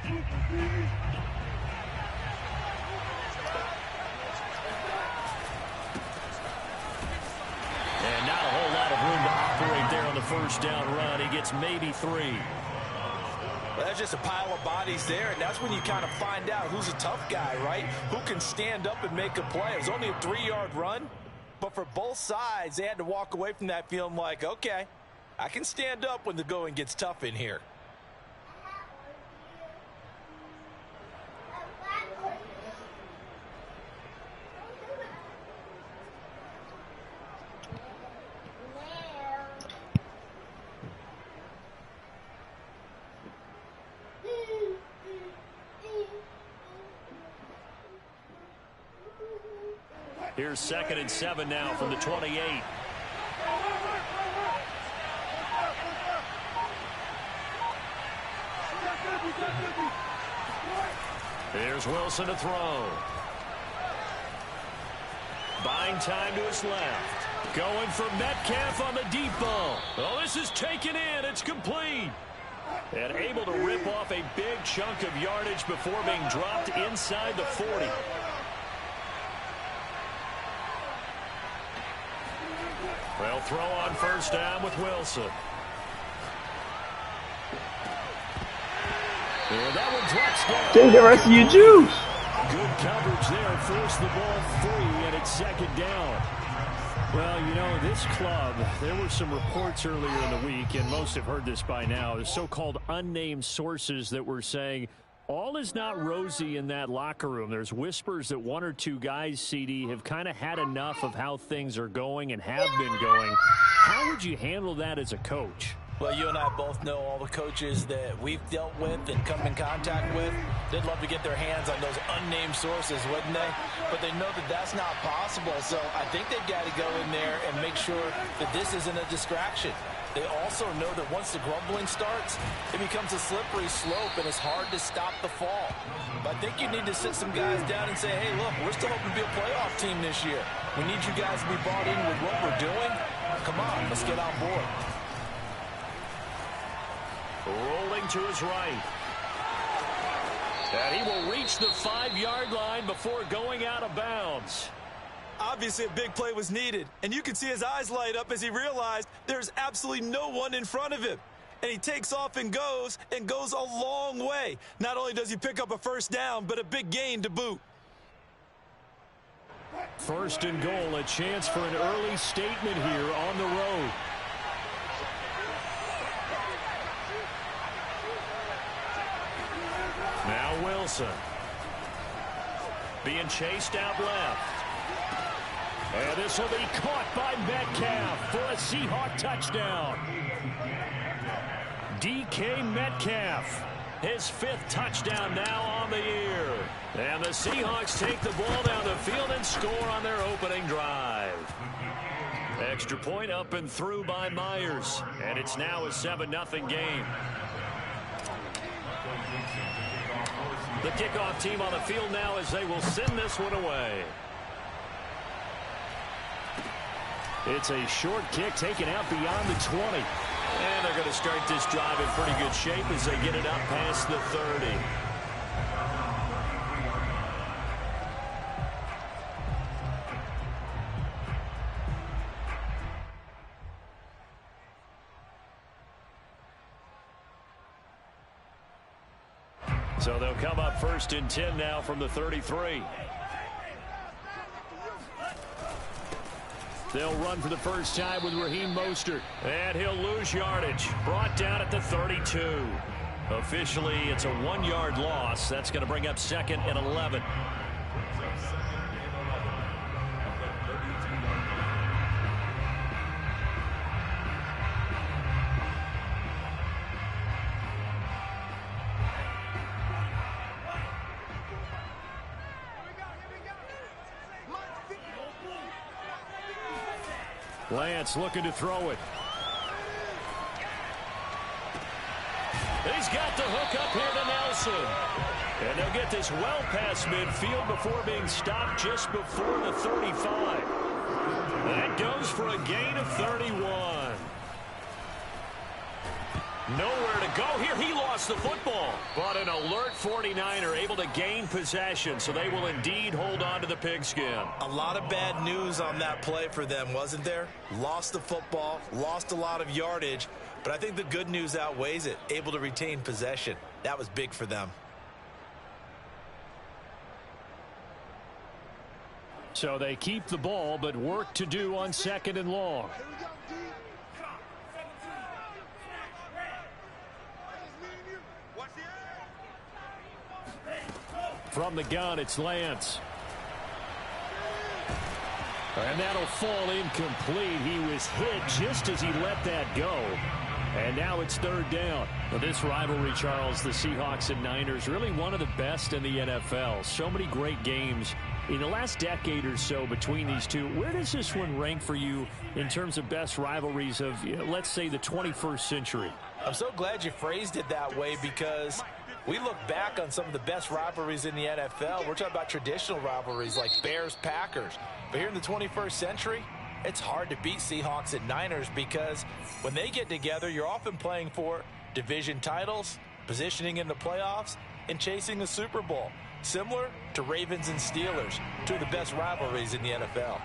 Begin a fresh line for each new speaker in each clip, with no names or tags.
And not a whole lot of room to operate there on the first down run. He gets maybe 3.
Well, that's just a pile of bodies there, and that's when you kind of find out who's a tough guy, right? Who can stand up and make a play. It was only a 3-yard run, but for both sides, they had to walk away from that feeling like, okay, I can stand up when the going gets tough in here.
Here's 2nd and 7 now from the 28. Here's Wilson to throw. Buying time to his left. Going for Metcalf on the deep ball. Oh, this is taken in. It's complete. And able to rip off a big chunk of yardage before being dropped inside the 40. Well, throw on first down with Wilson. And that one drops down.
Take the rest of your juice.
Good coverage there. Forced the ball free, and it's 2nd down. Well, you know, this club, there were some reports earlier in the week, and most have heard this by now, the so-called unnamed sources that were saying all is not rosy in that locker room. There's whispers that 1 or 2 guys, CD, have kind of had enough of how things are going and have been going. How would you handle that as a coach?
Well, you and I both know all the coaches that we've dealt with and come in contact with. They'd love to get their hands on those unnamed sources, wouldn't they? But they know that that's not possible. So I think they've got to go in there and make sure that this isn't a distraction. They also know that once the grumbling starts, it becomes a slippery slope, and it's hard to stop the fall. But I think you need to sit some guys down and say, hey, look, we're still hoping to be a playoff team this year. We need you guys to be bought in with what we're doing. Come on, let's get on board.
Rolling to his right. And he will reach the 5-yard line before going out of bounds.
Obviously, a big play was needed, and you can see his eyes light up as he realized there's absolutely no one in front of him. And he takes off and goes a long way. Not only does he pick up a first down, but a big gain to boot.
1st and goal, a chance for an early statement here on the road. Now Wilson. Being chased out left. And this will be caught by Metcalf for a Seahawk touchdown. DK Metcalf, his 5th touchdown now on the year. And the Seahawks take the ball down the field and score on their opening drive. Extra point up and through by Myers. And it's now a 7-0 game. The kickoff team on the field now as they will send this one away. It's a short kick taken out beyond the 20. And they're going to start this drive in pretty good shape as they get it up past the 30. So they'll come up 1st and 10 now from the 33. They'll run for the first time with Raheem Mostert. And he'll lose yardage. Brought down at the 32. Officially, it's a 1-yard loss. That's going to bring up 2nd and 11. Lance looking to throw it. He's got the hook up here to Nelson. And they'll get this well past midfield before being stopped just before the 35. That goes for a gain of 31. Nowhere to go here. He lost the football. But an alert 49er able to gain possession, so they will indeed hold on to the pigskin.
A lot of bad news on that play for them, wasn't there? Lost the football, lost a lot of yardage, but I think the good news outweighs it. Able to retain possession. That was big for them.
So they keep the ball, but work to do on 2nd and long. From the gun, it's Lance. And that'll fall incomplete. He was hit just as he let that go. And now it's 3rd down. Well, this rivalry, Charles, the Seahawks and Niners, really one of the best in the NFL. So many great games in the last decade or so between these two. Where does this one rank for you in terms of best rivalries of, let's say, the 21st century?
I'm so glad you phrased it that way because we look back on some of the best rivalries in the NFL. We're talking about traditional rivalries like Bears-Packers. But here in the 21st century, it's hard to beat Seahawks and Niners because when they get together, you're often playing for division titles, positioning in the playoffs, and chasing the Super Bowl. Similar to Ravens and Steelers, two of the best rivalries in the NFL.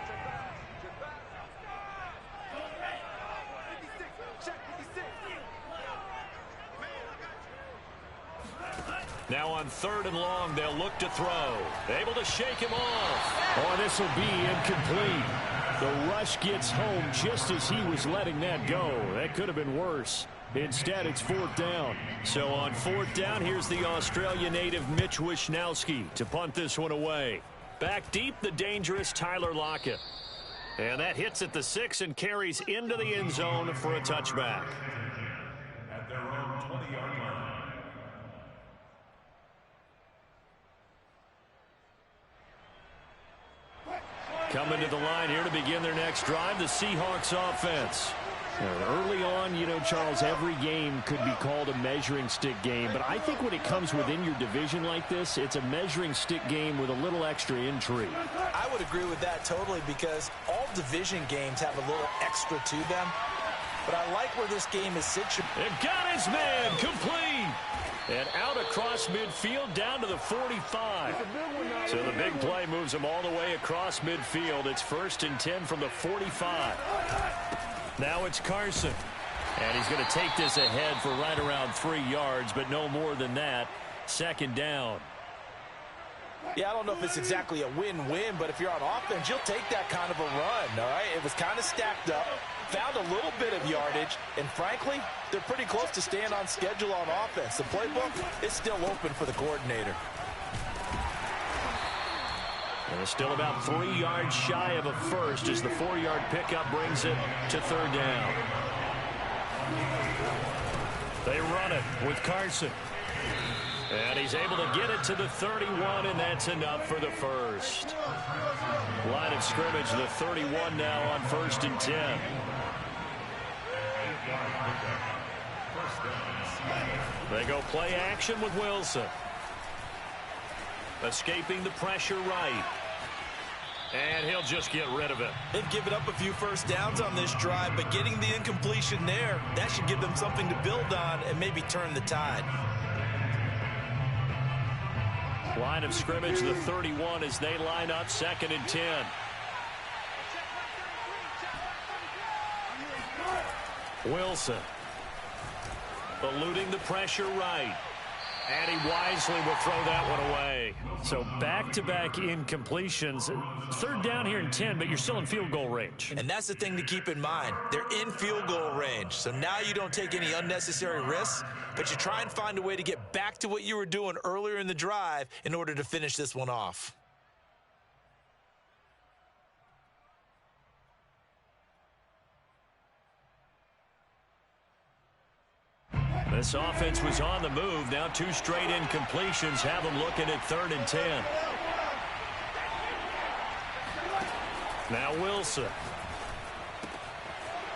Now on 3rd and long, they'll look to throw. Able to shake him off. Oh, this will be incomplete. The rush gets home just as he was letting that go. That could have been worse. Instead, it's 4th down. So on 4th down, here's the Australia native Mitch Wishnowsky to punt this one away. Back deep, the dangerous Tyler Lockett. And that hits at the 6 and carries into the end zone for a touchback.
At their own 20-yard line.
Coming to the line here to begin their next drive, the Seahawks offense. Early on, Charles, every game could be called a measuring stick game. But I think when it comes within your division like this, it's a measuring stick game with a little extra intrigue.
I would agree with that totally because all division games have a little extra to them. But I like where this game is situated.
And got his man complete. And out across midfield down to the 45. So the big play moves him all the way across midfield. It's 1st and 10 from the 45. Now it's Carson. And he's going to take this ahead for right around 3 yards, but no more than that. 2nd down.
Yeah, I don't know if it's exactly a win-win, but if you're on offense, you'll take that kind of a run, all right? It was kind of stacked up, found a little bit of yardage, and frankly, they're pretty close to staying on schedule on offense. The playbook is still open for the coordinator.
And still about 3 yards shy of a first as the 4-yard pickup brings it to 3rd down. They run it with Carson. And he's able to get it to the 31, and that's enough for the first. Line of scrimmage, the 31 now on 1st and 10. They go play action with Wilson. Escaping the pressure right. And he'll just get rid of it.
They've given up a few first downs on this drive, but getting the incompletion there, that should give them something to build on and maybe turn the tide.
Line of scrimmage, the 31 as they line up 2nd and 10. Wilson. Eluding the pressure right. And he wisely will throw that one away. So back-to-back incompletions. 3rd down here in 10, but you're still in field goal range.
And that's the thing to keep in mind. They're in field goal range. So now you don't take any unnecessary risks, but you try and find a way to get back to what you were doing earlier in the drive in order to finish this one off.
This offense was on the move. Now 2 straight incompletions have them looking at 3rd and 10. Now Wilson.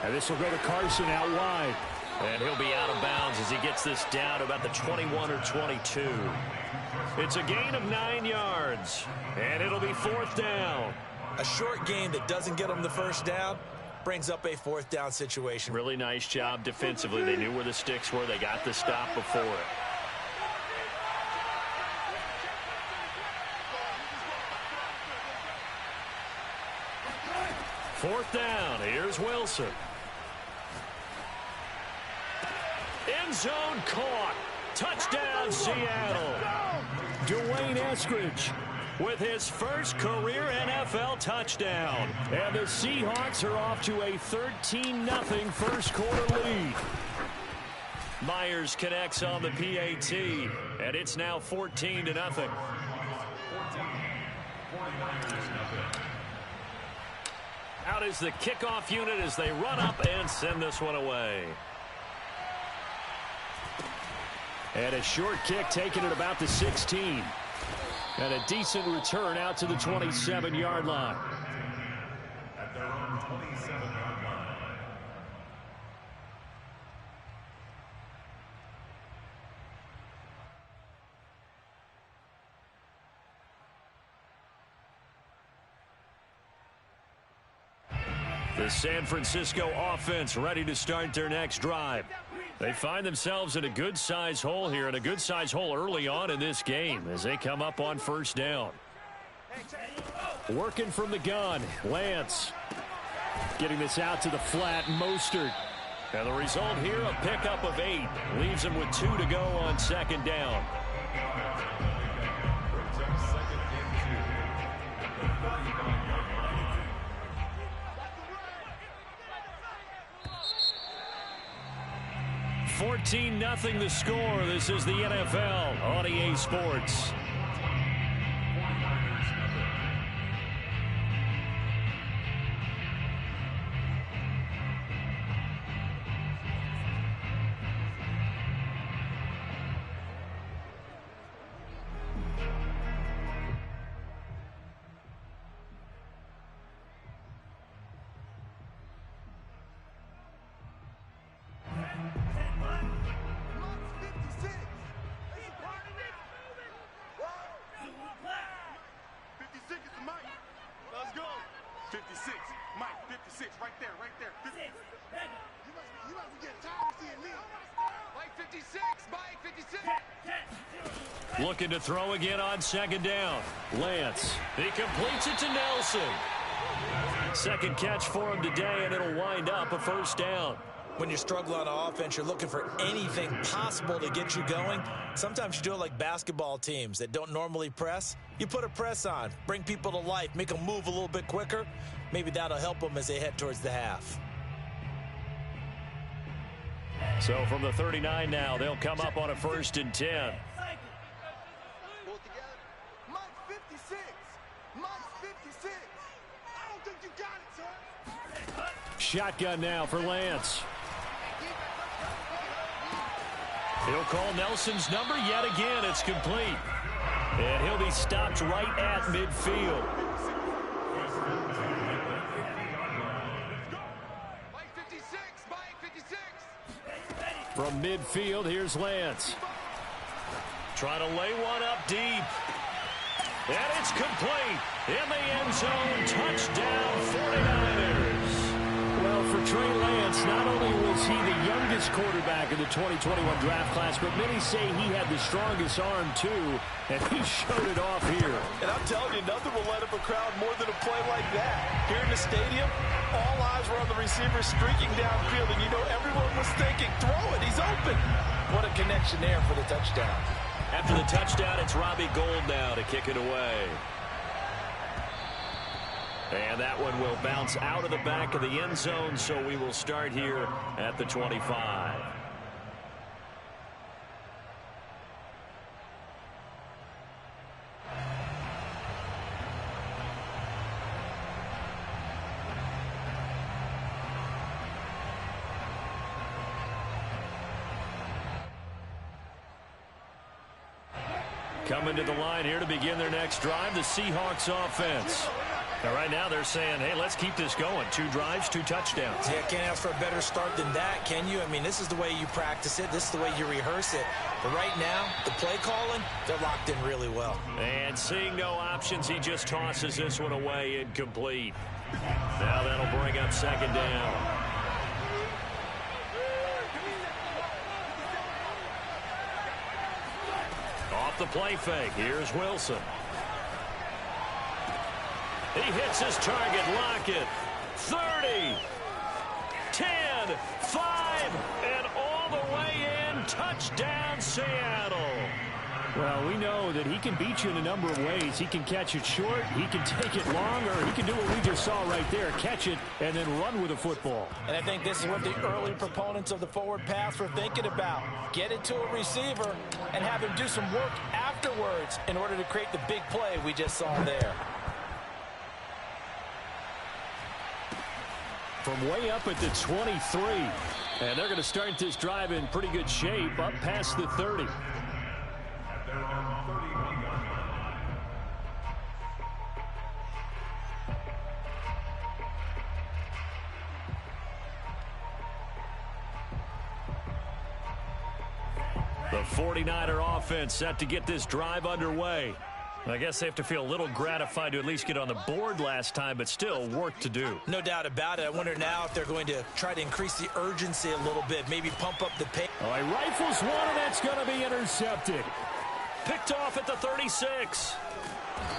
And this will go to Carson out wide. And he'll be out of bounds as he gets this down to about the 21 or 22. It's a gain of 9 yards. And it'll be 4th down.
A short gain that doesn't get them the first down, brings up a fourth down situation.
Really nice job defensively. They knew where the sticks were. They got the stop before it. Fourth down. Here's Wilson. End zone caught. Touchdown, Seattle. Dwayne Eskridge with his first career NFL touchdown. And the Seahawks are off to a 13-0 first quarter lead. Myers connects on the PAT, and it's now 14-0. Out is the kickoff unit as they run up and send this one away. And a short kick taken at about the 16. And a decent return out to the 27-yard line.
At their own 27-yard line.
The San Francisco offense ready to start their next drive. They find themselves in a good-sized hole here, and a good-sized hole early on in this game as they come up on first down. Working from the gun, Lance. Getting this out to the flat, Mostert. And the result here, a pickup of 8. Leaves him with 2 to go on second down.
Brings up second and
14-0 the score. This is the NFL on EA Sports. Looking to throw again on second down. Lance. He completes it to Nelson. Second catch for him today, and it'll wind up a first down.
When you struggle on offense, you're looking for anything possible to get you going. Sometimes you do it like basketball teams that don't normally press. You put a press on, bring people to life, make them move a little bit quicker. Maybe that'll help them as they head towards the half.
So from the 39 now, they'll come up on a 1st and 10. Shotgun now for Lance. He'll call Nelson's number yet again. It's complete. And he'll be stopped right at midfield. From midfield, here's Lance. Trying to lay one up deep. And it's complete. In the end zone, touchdown 49ers. Well, for Trey Lance, not only was he the youngest quarterback in the 2021 draft class, but many say he had the strongest arm, too, and he showed it off here.
And I'm telling you, nothing will light up a crowd more than a play like that. Here in the stadium, all eyes were on the receiver streaking downfield, and you know everyone was thinking, throw it, he's open. What a connection there for the touchdown.
After the touchdown, it's Robbie Gould now to kick it away. And that one will bounce out of the back of the end zone, so we will start here at the 25. Coming to the line here to begin their next drive, the Seahawks offense. Now, right now they're saying, hey, let's keep this going. 2 drives, 2 touchdowns.
Yeah, can't ask for a better start than that, can you? I mean, this is the way you practice it. This is the way you rehearse it. But right now, the play calling, they're locked in really well.
And seeing no options, he just tosses this one away incomplete. Now that'll bring up second down. Off the play fake. Here's Wilson. He hits his target. Lockett. 30. 10. 5. And all the way in. Touchdown, Seattle. Well, we know that he can beat you in a number of ways. He can catch it short, he can take it long, or he can do what we just saw right there, catch it and then run with the football.
And I think this is what the early proponents of the forward pass were thinking about. Get it to a receiver and have him do some work afterwards in order to create the big play we just saw there.
From way up at the 23. And they're going to start this drive in pretty good shape, up past the 30. The 49er offense set to get this drive underway. I guess they have to feel a little gratified to at least get on the board last time, but still work to do.
No doubt about it. I wonder now if they're going to try to increase the urgency a little bit, maybe pump up the pace.
All right, rifles one, and that's going to be intercepted. Picked off at the 36.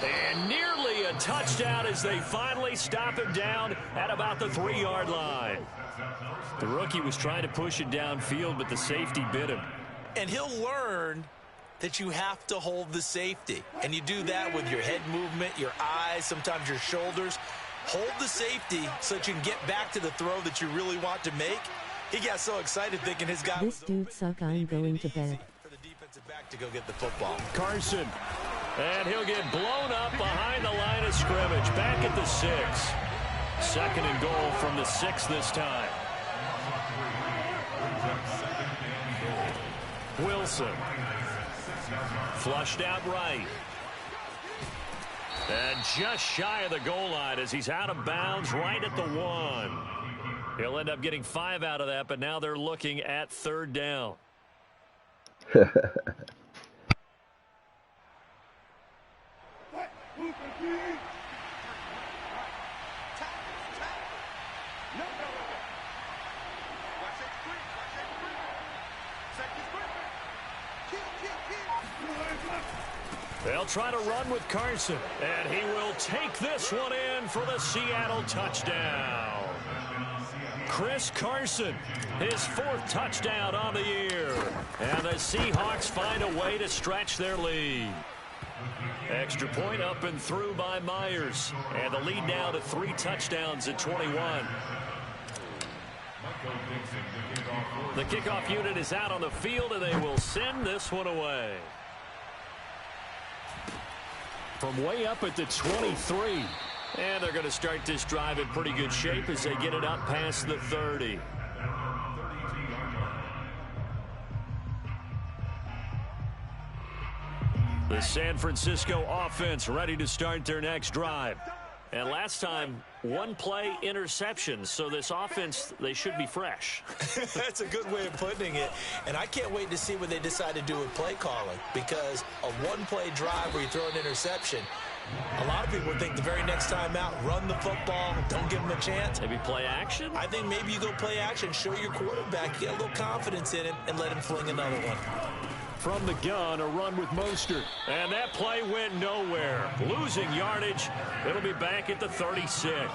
And nearly a touchdown as they finally stop him down at about the 3-yard line. The rookie was trying to push it downfield, but the safety bit him.
And he'll learn that you have to hold the safety. And you do that with your head movement, your eyes, sometimes your shoulders. Hold the safety so that you can get back to the throw that you really want to make. He got so excited thinking his guy
This dude suck, I'm going to bed.
For the defensive back to go get the football.
Carson. And he'll get blown up behind the line of scrimmage. Back at the 6. 2nd and goal from the 6 this time. Wilson. Flushed out right. And just shy of the goal line as he's out of bounds right at the 1. He'll end up getting 5 out of that, but now they're looking at 3rd down. They'll try to run with Carson, and he will take this one in for the Seattle touchdown. Chris Carson, his 4th touchdown on the year. And the Seahawks find a way to stretch their lead. Extra point up and through by Myers. And the lead now to 3 touchdowns at 21. The kickoff unit is out on the field, and they will send this one away. From way up at the 23. And they're going to start this drive in pretty good shape as they get it up past the 30. The San Francisco offense ready to start their next drive. And last time, 1 play interception. So this offense, they should be fresh.
That's a good way of putting it. And I can't wait to see what they decide to do with play calling. Because a 1-play drive where you throw an interception, a lot of people think the very next time out, run the football, don't give them a chance.
Maybe play action?
I think maybe you go play action, show your quarterback, get a little confidence in it, and let him fling another one.
From the gun, a run with Mostert. And that play went nowhere. Losing yardage. It'll be back at the 36.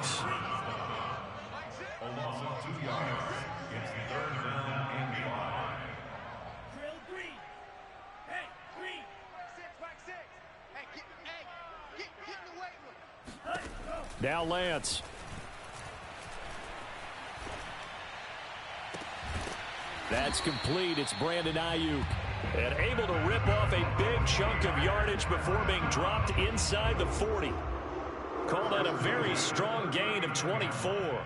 Now Lance. That's complete. It's Brandon Ayuk. And able to rip off a big chunk of yardage before being dropped inside the 40. Call that a very strong gain of 24.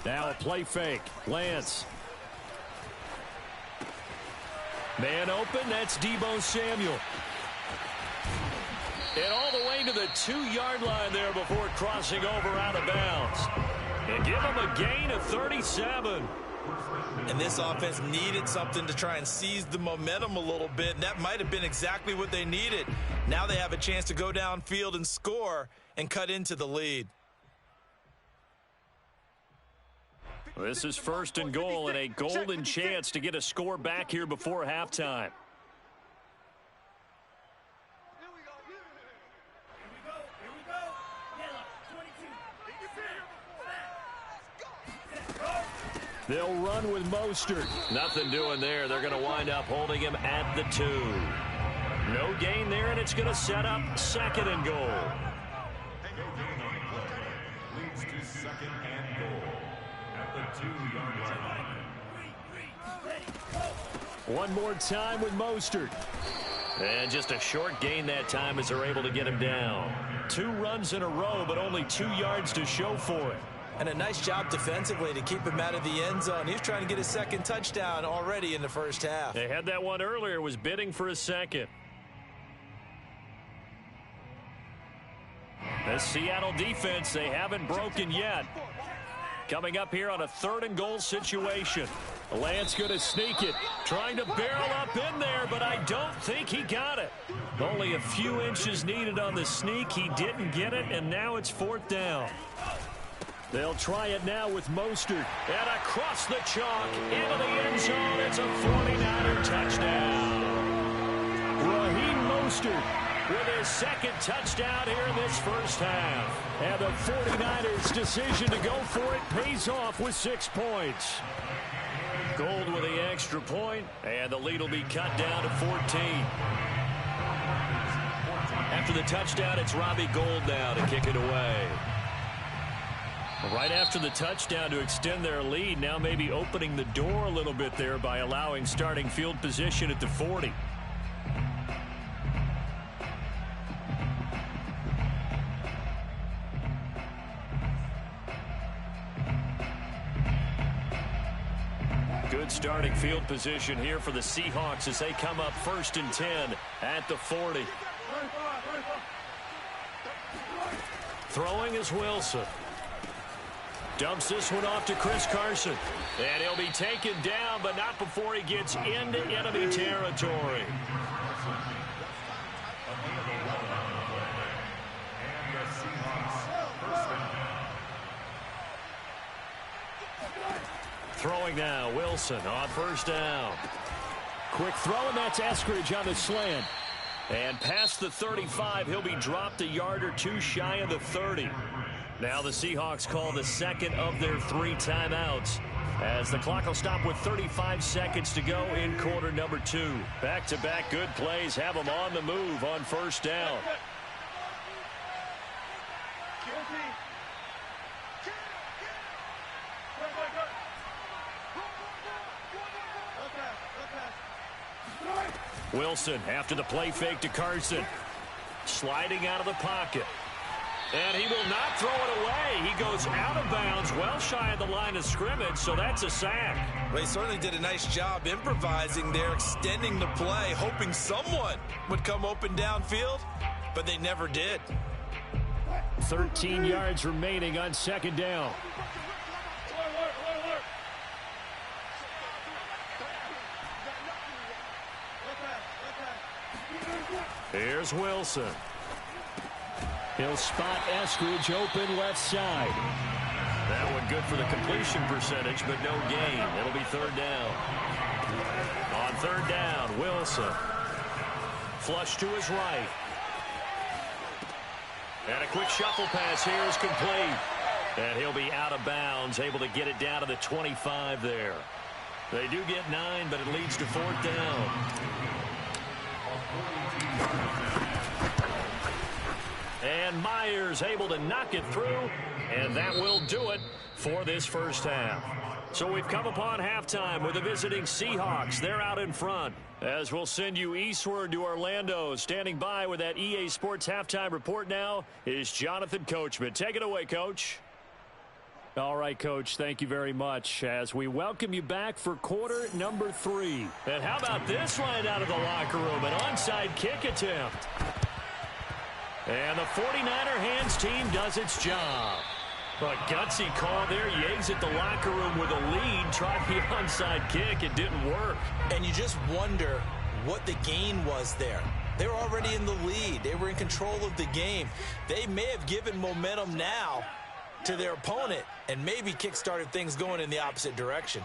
Now a play fake. Lance. Man open, that's Deebo Samuel. And all the way to the 2-yard line there before crossing over out of bounds. And give them a gain of 37.
And this offense needed something to try and seize the momentum a little bit. And that might have been exactly what they needed. Now they have a chance to go downfield and score and cut into the lead.
This is 1st and goal and a golden chance to get a score back here before halftime. They'll run with Mostert. Nothing doing there. They're going to wind up holding him at the 2. No gain there, and it's going to set up 2nd and goal.
Leads to 2nd and goal at the 2-yard line.
One more time with Mostert. And just a short gain that time as they're able to get him down. 2 runs in a row, but only 2 yards to show for it.
And a nice job defensively to keep him out of the end zone. He's trying to get his 2nd touchdown already in the first half.
They had that one earlier, was bidding for a 2nd. The Seattle defense, they haven't broken yet. Coming up here on a 3rd and goal situation. Lance going to sneak it. Trying to barrel up in there, but I don't think he got it. Only a few inches needed on the sneak. He didn't get it, and now it's 4th down. They'll try it now with Mostert. And across the chalk, into the end zone. It's a 49er touchdown. Raheem Mostert with his 2nd touchdown here in this first half. And the 49ers' decision to go for it pays off with 6 points. Gold with the extra point, and the lead will be cut down to 14. After the touchdown, it's Robbie Gould now to kick it away. Right after the touchdown to extend their lead, now maybe opening the door a little bit there by allowing starting field position at the 40. Good starting field position here for the Seahawks as they come up 1st and 10 at the 40. Throwing is Wilson. Dumps this one off to Chris Carson. And he'll be taken down, but not before he gets into enemy territory. Throwing now, Wilson on 1st down. Quick throw, and that's Eskridge on the slant. And past the 35, he'll be dropped a yard or 2 shy of the 30. Now the Seahawks call the 2nd of their 3 timeouts as the clock will stop with 35 seconds to go in quarter number 2. Back-to-back good plays have them on the move on 1st down. Wilson after the play fake to Carson. Sliding out of the pocket. And he will not throw it away. He goes out of bounds, well shy of the line of scrimmage, so that's a sack.
Well, he certainly did a nice job improvising there, extending the play, hoping someone would come open downfield, but they never did.
13 yards remaining on 2nd down. Here's Wilson. He'll spot Eskridge open left side. That one good for the completion percentage, but no gain. It'll be 3rd down. On 3rd down, Wilson. Flush to his right. And a quick shuffle pass here is complete. And he'll be out of bounds, able to get it down to the 25 there. They do get 9, but it leads to 4th down. And Myers able to knock it through, and that will do it for this first half. So we've come upon halftime with the visiting Seahawks. They're out in front. As we'll send you eastward to Orlando. Standing by with that EA Sports halftime report now is Jonathan Coachman. Take it away, Coach. All right, Coach, thank you very much as we welcome you back for quarter number 3. And how about this line out of the locker room? An onside kick attempt. And the 49er hands team does its job. A gutsy call there. Yates at the locker room with a lead. Tried the onside kick. It didn't work.
And you just wonder what the gain was there. They were already in the lead. They were in control of the game. They may have given momentum now to their opponent and maybe kick-started things going in the opposite direction.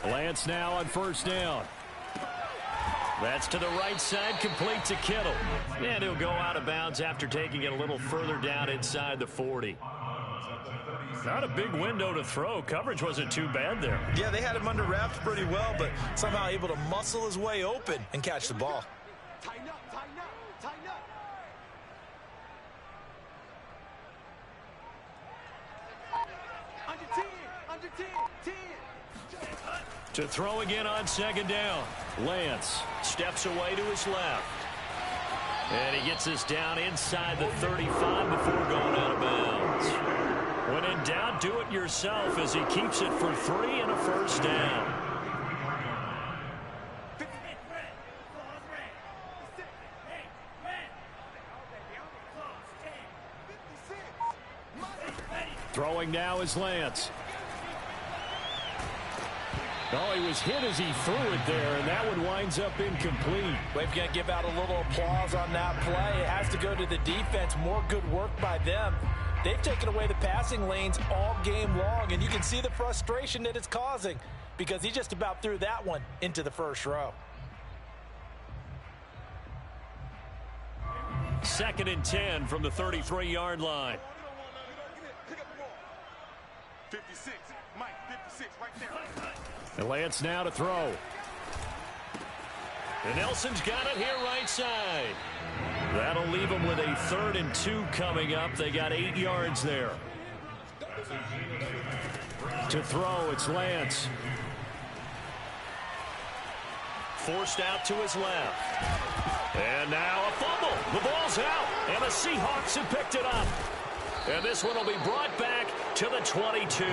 Lance now on first down. That's to the right side, complete to Kittle. And he'll go out of bounds after taking it a little further down inside the 40. Not a big window to throw. Coverage wasn't too bad there.
Yeah, they had him under wraps pretty well, but somehow able to muscle his way open and catch the ball.
Tighten up, tighten up, tighten up. Under 10, 10.
To throw again on second down. Lance steps away to his left. And he gets this down inside the 35 before going out of bounds. When in doubt, do it yourself as he keeps it for 3 and a first down. Throwing now is Lance. Oh, he was hit as he threw it there, and that one winds up incomplete.
We've got to give out a little applause on that play. It has to go to the defense. More good work by them. They've taken away the passing lanes all game long, and you can see the frustration that it's causing because he just about threw that one into the first row.
2nd and 10 from the 33-yard line.
56, Mike, 56, right there.
And Lance now to throw. And Nelson's got it here right side. That'll leave them with a 3rd and 2 coming up. They got 8 yards there. To throw, it's Lance. Forced out to his left. And now a fumble. The ball's out. And the Seahawks have picked it up. And this one will be brought back to the 22.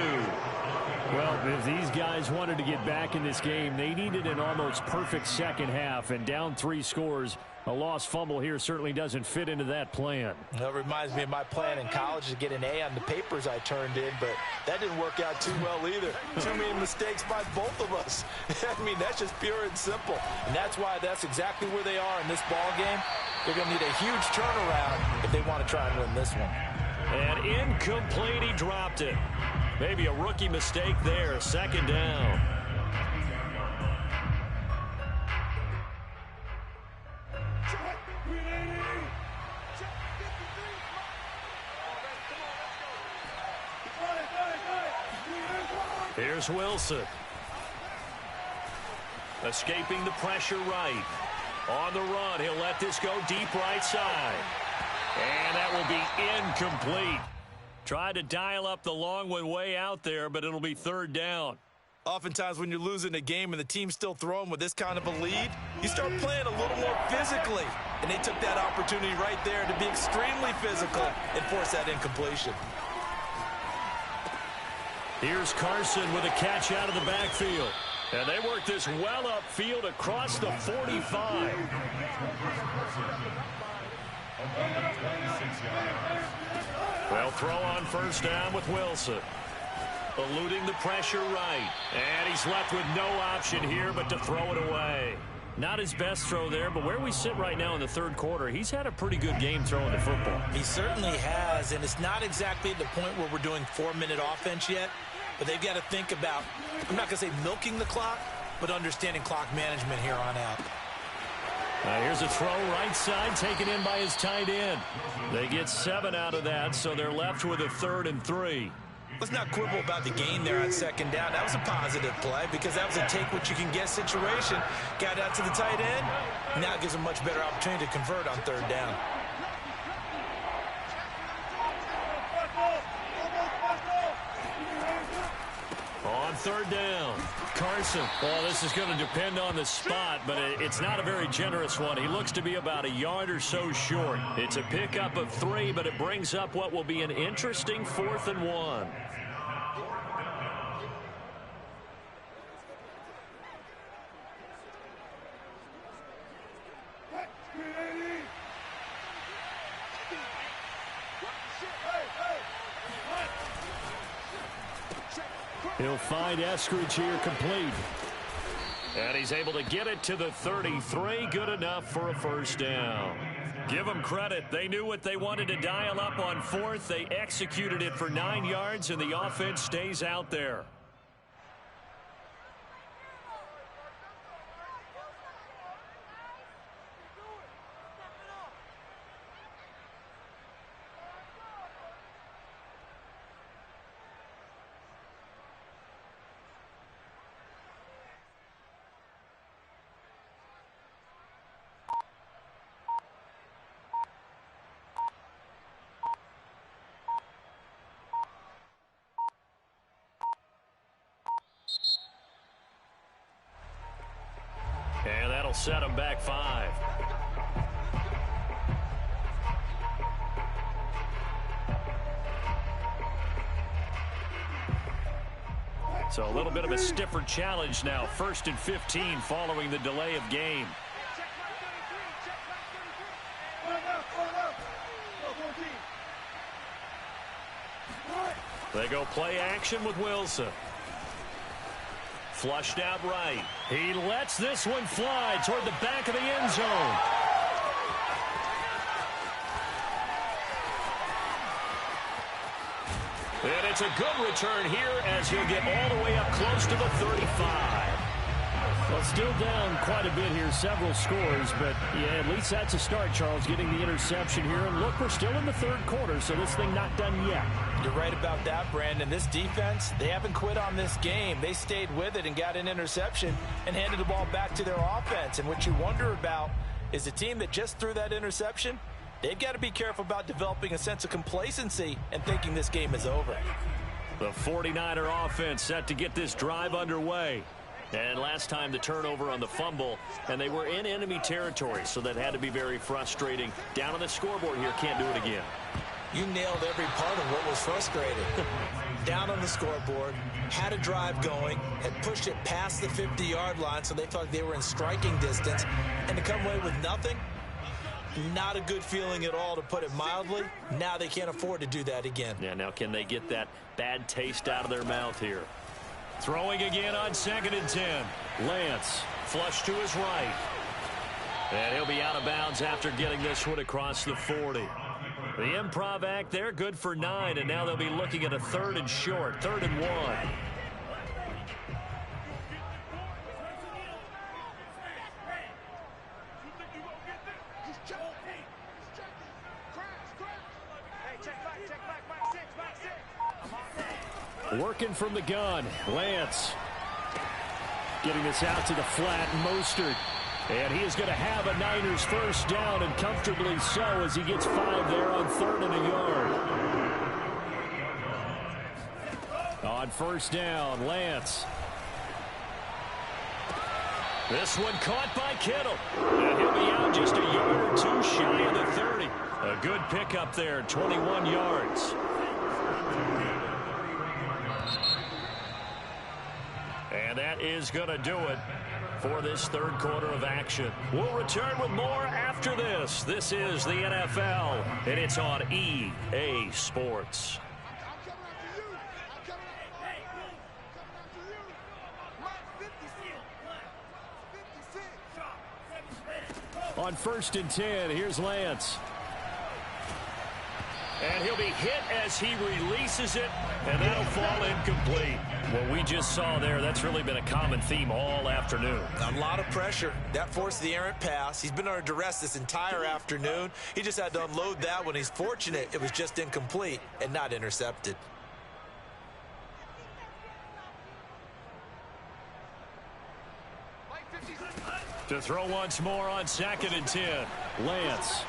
Well, if these guys wanted to get back in this game, they needed an almost perfect second half. And down 3 scores, a lost fumble here certainly doesn't fit into that plan.
That reminds me of my plan in college to get an A on the papers I turned in, but that didn't work out too well either. Too many mistakes by both of us. I mean, that's just pure and simple. And that's why that's exactly where they are in this ball game. They're going to need a huge turnaround if they want to try and win this one.
And incomplete, he dropped it. Maybe a rookie mistake there, 2nd down. Here's Wilson. Escaping the pressure right. On the run, he'll let this go deep right side. And that will be incomplete. Tried to dial up the long one way out there, but it'll be 3rd down.
Oftentimes when you're losing a game and the team's still throwing with this kind of a lead, you start playing a little more physically. And they took that opportunity right there to be extremely physical and force that incompletion.
Here's Carson with a catch out of the backfield. And they work this well upfield across the 45. They'll throw on first down with Wilson. Eluding the pressure right. And he's left with no option here but to throw it away. Not his best throw there, but where we sit right now in the 3rd quarter, he's had a pretty good game throwing the football.
He certainly has, and it's not exactly at the point where we're doing 4-minute offense yet, but they've got to think about, I'm not going to say milking the clock, but understanding clock management here on out.
Here's a throw right side taken in by his tight end. They get 7 out of that, so they're left with a 3rd and 3.
Let's not quibble about the gain there on 2nd down. That was a positive play because that was a take-what-you-can-get situation. Got out to the tight end. Now it gives a much better opportunity to convert on 3rd down.
On 3rd down, Carson. Well, this is going to depend on the spot, but it's not a very generous one. He looks to be about a yard or so short. It's a pickup of 3, but it brings up what will be an interesting 4th and 1. He'll find Eskridge here complete. And he's able to get it to the 33. Good enough for a first down. Give them credit. They knew what they wanted to dial up on fourth. They executed it for 9 yards, and the offense stays out there. And that'll set them back 5. So a little bit of a stiffer challenge now. 1st and 15 following the delay of game. They go play action with Wilson. Flushed out right. He lets this one fly toward the back of the end zone. And it's a good return here as he'll get all the way up close to the 35. Well, still down quite a bit here, several scores, but yeah, at least that's a start, Charles, getting the interception here. And look, we're still in the 3rd quarter, so this thing not done yet.
You're right about that, Brandon. This defense, they haven't quit on this game. They stayed with it and got an interception and handed the ball back to their offense. And what you wonder about is the team that just threw that interception, they've got to be careful about developing a sense of complacency and thinking this game is over.
The 49er offense set to get this drive underway. And last time the turnover on the fumble, and they were in enemy territory, so that had to be very frustrating. Down on the scoreboard here, can't do it again.
You nailed every part of what was frustrating. Down on the scoreboard, had a drive going, had pushed it past the 50-yard line, so they thought they were in striking distance, and to come away with nothing, not a good feeling at all, to put it mildly. Now they can't afford to do that again.
Yeah, now can they get that bad taste out of their mouth here? Throwing again on 2nd and 10. Lance flush to his right. And he'll be out of bounds after getting this one across the 40. The improv act there, good for 9, and now they'll be looking at a 3rd and short, 3rd and 1. Working from the gun, Lance. Getting this out to the flat, Mostert. And he is going to have a Niners first down, and comfortably so, as he gets 5 there on 3rd and a yard. On first down, Lance. This one caught by Kittle. And he'll be out just a yard or 2 shy of the 30. A good pickup there, 21 yards. And that is going to do it for this 3rd quarter of action. We'll return with more after this. This is the NFL, and it's on EA Sports. On 1st and 10, here's Lance. And he'll be hit as he releases it, and that'll fall incomplete. What we just saw there, that's really been a common theme all afternoon.
A lot of pressure. That forced the errant pass. He's been under duress this entire afternoon. He just had to unload that one. He's fortunate it was just incomplete and not intercepted.
To throw once more on 2nd and 10. Lance.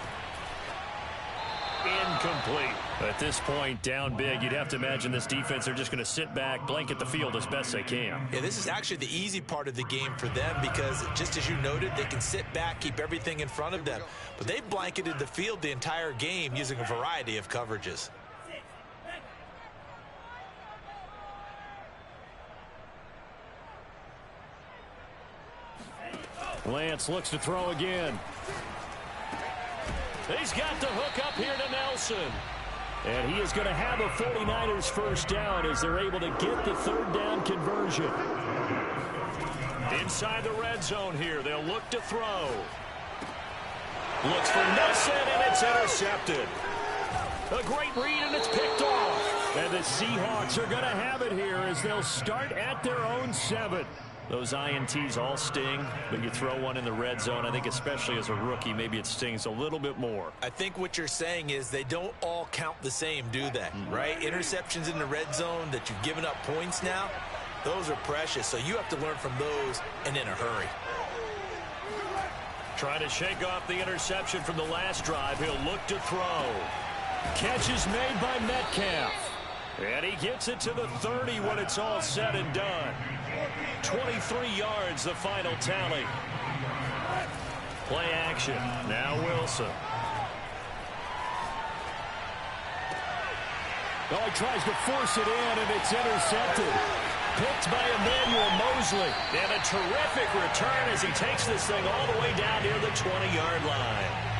Incomplete. At this point, down big, you'd have to imagine this defense, they're just going to sit back, blanket the field as best they can.
Yeah, this is actually the easy part of the game for them because, just as you noted, they can sit back, keep everything in front of them. But they blanketed the field the entire game using a variety of coverages.
Lance looks to throw again. He's got the hook up here to Nelson. And he is going to have a 49ers first down as they're able to get the third down conversion. Inside the red zone here, they'll look to throw. Looks for Nelson, and it's intercepted. A great read, and it's picked off. And the Seahawks are going to have it here as they'll start at their own 7. Those INTs all sting, but you throw one in the red zone, I think especially as a rookie, maybe it stings a little bit more.
I think what you're saying is they don't all count the same, do they? Right? Interceptions in the red zone that you've given up points now, those are precious. So you have to learn from those and in a hurry.
Trying to shake off the interception from the last drive. He'll look to throw. Catch is made by Metcalf. And he gets it to the 30 when it's all said and done. 23 yards, the final tally. Play action. Now Wilson. Oh, he tries to force it in, and it's intercepted. Picked by Emmanuel Mosley. And a terrific return as he takes this thing all the way down near the 20-yard line.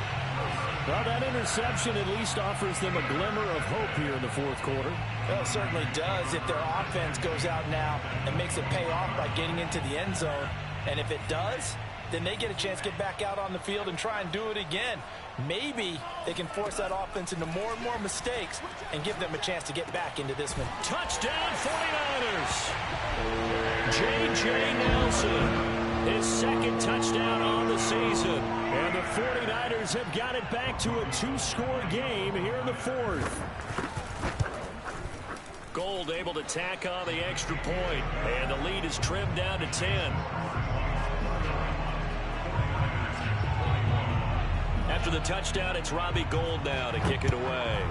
Well, that interception at least offers them a glimmer of hope here in the fourth quarter.
Well, it certainly does if their offense goes out now and makes it pay off by getting into the end zone. And if it does, then they get a chance to get back out on the field and try and do it again. Maybe they can force that offense into more and more mistakes and give them a chance to get back into this one.
Touchdown 49ers! J.J. Nelson. His second touchdown on the season. And the 49ers have got it back to a 2-score game here in the fourth. Gold able to tack on the extra point. And the lead is trimmed down to 10. After the touchdown, it's Robbie Gould now to kick it away.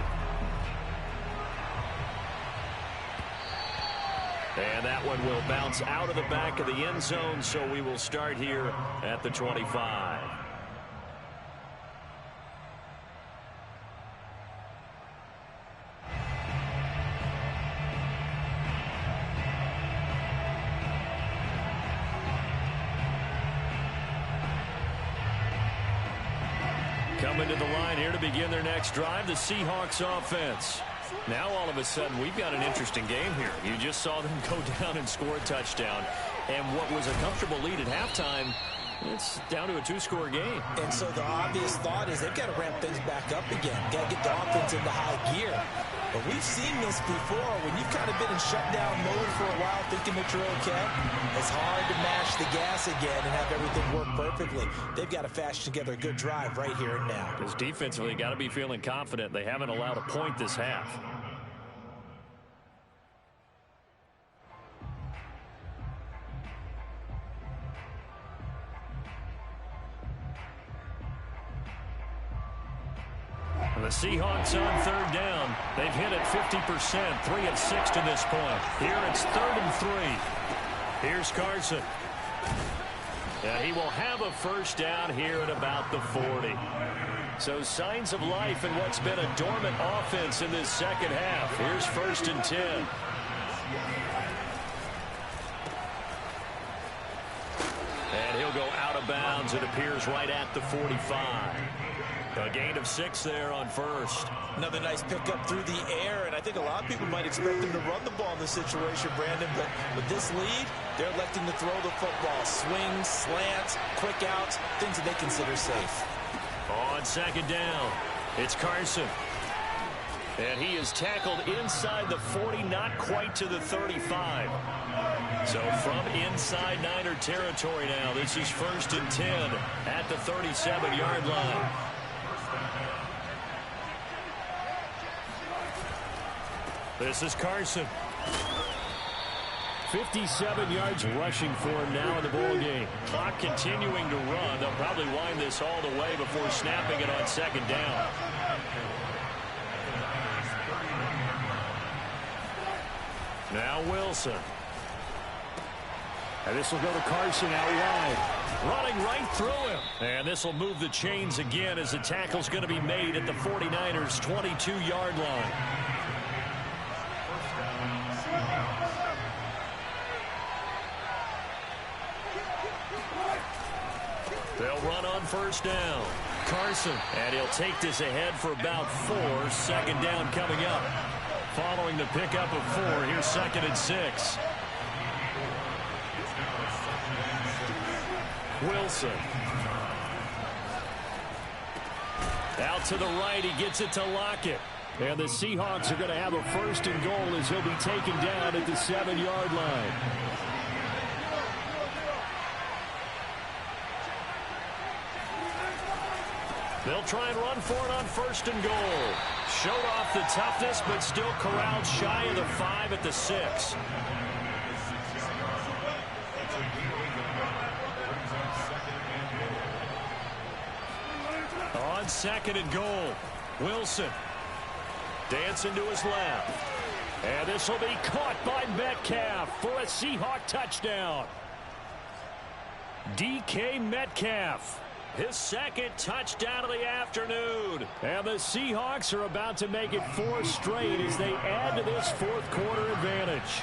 And that one will bounce out of the back of the end zone, so we will start here at the 25. Coming to the line here to begin their next drive, the Seahawks offense. Now all of a sudden we've got an interesting game here. You just saw them go down and score a touchdown. And what was a comfortable lead at halftime, it's down to a 2-score game.
And so the obvious thought is they've got to ramp things back up again. Got to get the offense into high gear. But we've seen this before. When you've kind of been in shutdown mode for a while thinking that you're okay, it's hard to mash the gas again and have everything work perfectly. They've got to fashion together a good drive right here and now.
Because defensively, got to be feeling confident. They haven't allowed a point this half. The Seahawks on third down. They've hit it 50%, 3 of 6 to this point. Here it's 3rd and 3. Here's Carson. And he will have a first down here at about the 40. So signs of life in what's been a dormant offense in this second half. Here's 1st and 10. And he'll go out of bounds, it appears, right at the 45. A gain of 6 there on first.
Another nice pickup through the air, and I think a lot of people might expect them to run the ball in this situation, Brandon, but with this lead, they're electing to throw the football. Swings, slants, quick outs, things that they consider safe.
On 2nd down, it's Carson. And he is tackled inside the 40, not quite to the 35. So from inside Niner territory now, this is 1st and 10 at the 37-yard line. This is Carson. 57 yards rushing for him now in the ball game. Clock continuing to run. They'll probably wind this all the way before snapping it on 2nd down. Now Wilson. And this will go to Carson out wide. Running right through him. And this will move the chains again as the tackle's going to be made at the 49ers' 22-yard line. They'll run on 1st down. Carson. And he'll take this ahead for about 4. Second down coming up. Following the pickup of 4, here's 2nd and 6. Wilson. Out to the right, he gets it to Lockett. And the Seahawks are going to have a 1st and goal as he'll be taken down at the 7-yard line. They'll try and run for it on 1st and goal. Showed off the toughness, but still corralled shy of the 5 at the 6. On 2nd and goal, Wilson. Dancing to his left. And this will be caught by Metcalf for a Seahawk touchdown. DK Metcalf. His 2nd touchdown of the afternoon. And the Seahawks are about to make it 4 straight as they add to this 4th quarter advantage.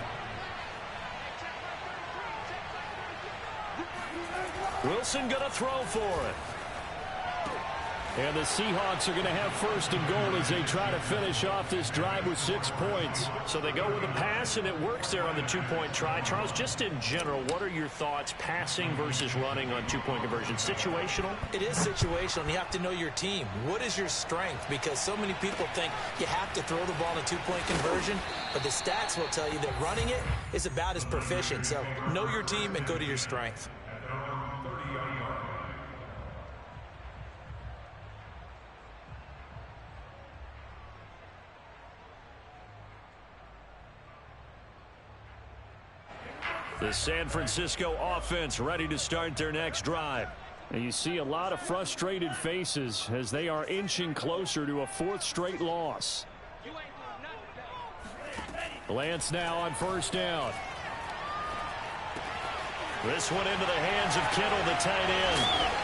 Wilson going to throw for it. And the Seahawks are going to have 1st and goal as they try to finish off this drive with 6 points.
So they go with a pass, and it works there on the 2-point try. Charles, just in general, what are your thoughts passing versus running on 2-point conversion? Situational?
It is situational. You have to know your team. What is your strength? Because so many people think you have to throw the ball in a 2-point conversion, but the stats will tell you that running it is about as proficient. So know your team and go to your strength.
The San Francisco offense ready to start their next drive. And you see a lot of frustrated faces as they are inching closer to a 4th straight loss. Lance now on 1st down. This one into the hands of Kittle, the tight end.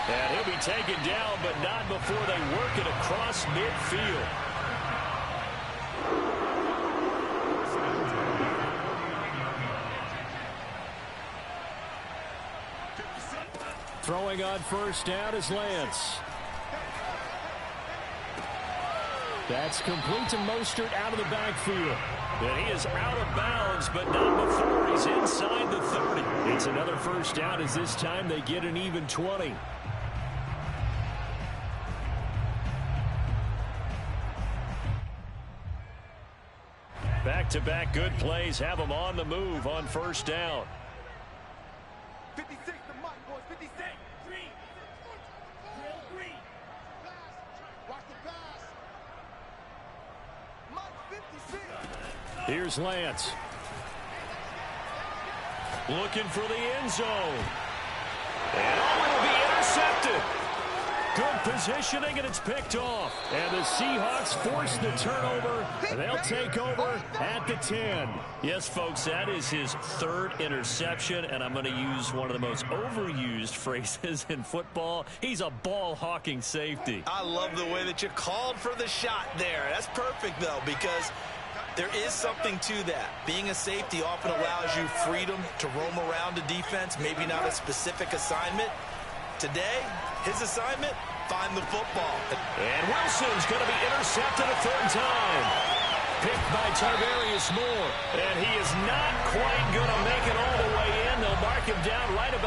And he'll be taken down, but not before they work it across midfield. Throwing on 1st down is Lance. That's complete to Mostert out of the backfield. And he is out of bounds, but not before he's inside the 30. It's another 1st down as this time they get an even 20. Back-to-back good plays have them on the move on 1st down.
56, the mic, boys. 56. Green. Green. Watch the pass. Mike, 56.
Here's Lance. Looking for the end zone. And it'll be intercepted. Good positioning, and it's picked off. And the Seahawks force the turnover. They'll take over at the 10.
Yes, folks, that is his 3rd interception, and I'm going to use one of the most overused phrases in football. He's a ball-hawking safety.
I love the way that you called for the shot there. That's perfect, though, because there is something to that. Being a safety often allows you freedom to roam around the defense, maybe not a specific assignment. Today, his assignment, find the football.
And Wilson's going to be intercepted a 3rd time. Picked by Tarvarius Moore. And he is not quite going to make it all the way in. They'll mark him down right about